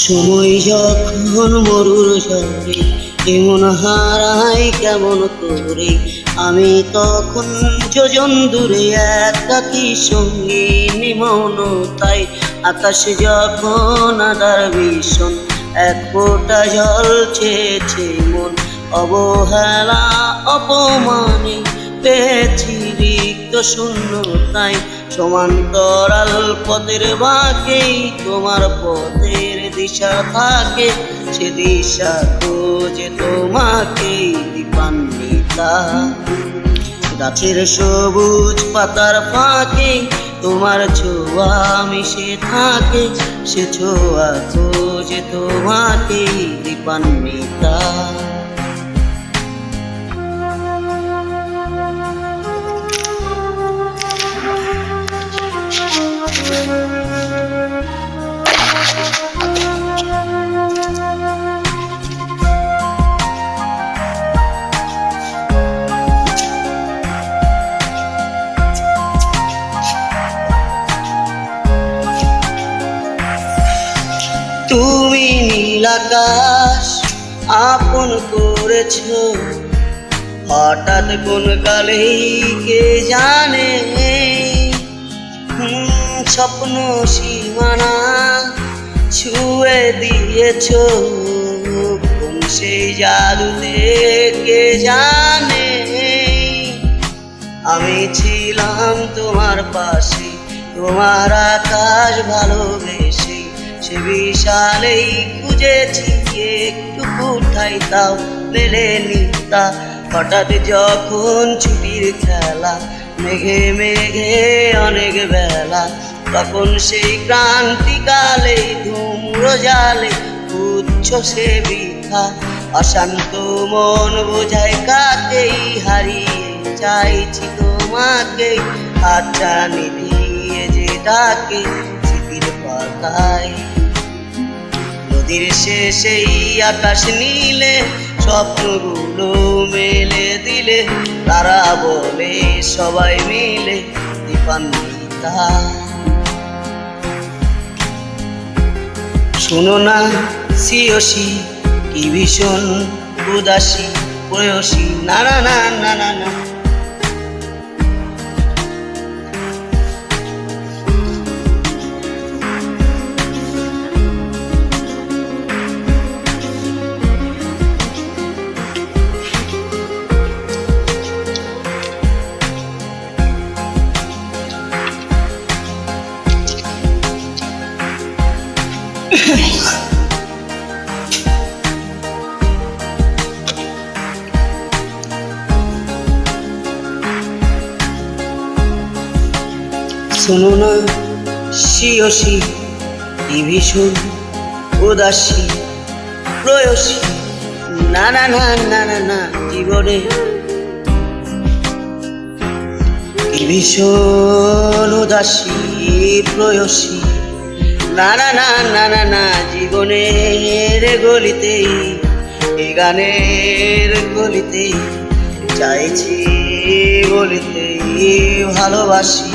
সময় যখন মরুর ঝরে এমন হারাই কেমন করে, আমি তখন যোজন দূরে একাকী সঙ্গী নিমগ্ন। তাই আকাশে যখন আধার ভীষণ এক ফোঁটা জল চেয়েছে মন, অবহেলা অপমানে পেয়েছি রিক্ত শূন্যতায়। সমান্তরাল পথের বাঁকেই তোমার পথের দিশা থাকে, সে দিশা খোঁজে তোমাকেই দীপান্বিতা। গাছের সবুজ পাতার ফাঁকে তোমার ছোঁয়া মিশে থাকে, সে ছোঁয়া খোঁজে তোমাকেই দীপান্বিতা। তুমি নীল আকাশ আপন করেছ, হঠাৎ কোন কালেই কে জানে। স্বপ্ন সীমানা ছুঁয়ে দিয়েছ, কোন সেই জাদুতে কে জানে। আমি ছিলাম তোমার পাশে, তোমার আকাশ ভালোবেসে, সে বিশালেই খুঁজেছি একটু কোথায় তাও মেলেনি তা। হঠাৎ যখন ছুটির খেলা মেঘে মেঘে অনেক বেলা, তখন সেই ক্রান্তিকালে ধূম্র জালে উচ্ছ সে বৃথা। অশান্ত মন বোঝায় কাকেই হারিয়ে চাইছি তোমাকে, আচ্ছা নিভিয়ে যে ডাকে স্মৃতির পাতায়। নদীর শেষেই আকাশ নীলে স্বপ্নগুলো মেলে দিলে, তারা বলে সবাই মিলে দীপান্বিতা। শোনো না শ্রেয়সী কি ভীষণ উদাসী প্রেয়সী, না না না না না না। শোনো না শ্রেয়সী কি ভীষণ উদাসী প্রেয়সী, না না না না না না। জীবনে কি ভীষণ উদাসী প্রেয়সী, না না না না না না। জীবনের গলিতেই এই গানের গলিতেই চাইছি বলিতেই ভালোবাসি।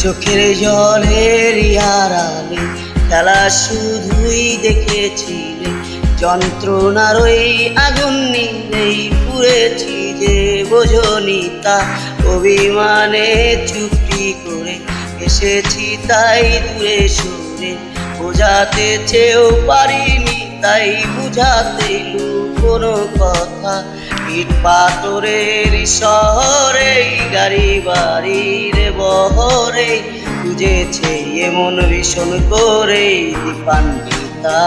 চোখের জলের আড়ালে খেলা শুধুই দেখেছিলে, যন্ত্রণার ওই আগুন নিলেই পুড়েছি যে বোঝনি তা। অভিমানে চুক্তি করে এসেছি তাই দূরে সরে, বোঝাতে চেয়েও পারিনি তাই বুঝাতে কোনো কথা। ইট পাথরের শহরে গাড়ি বাড়ির বহরে বুঝেছে এমন ভীষণ করে দীপান্বিতা।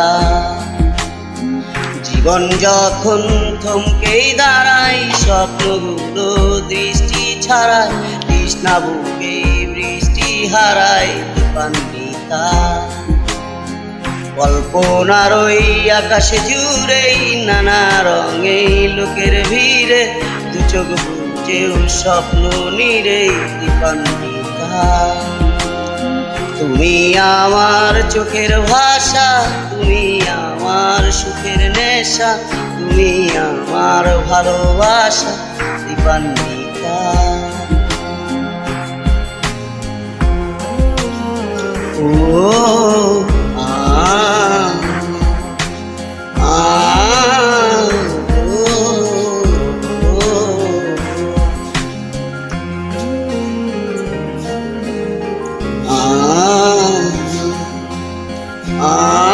জীবন যখন থমকেই দাঁড়ায়, স্বপ্নগুলো দৃষ্টি ছাড়ায়, তৃষ্ণা বুকে বৃষ্টি হারায় দীপান্বিতা। কল্পনার ওই আকাশে জুড়েই নানা রঙে লোকের ভিড়ে, দু চোখ বুঝেও স্বপ্ন নিরে দীপান্বিতা। তুমি আমার চোখের ভাষা, তুমি আমার সুখের নেশা, তুমি আমার ভালোবাসা দীপান্বিতা। ও ah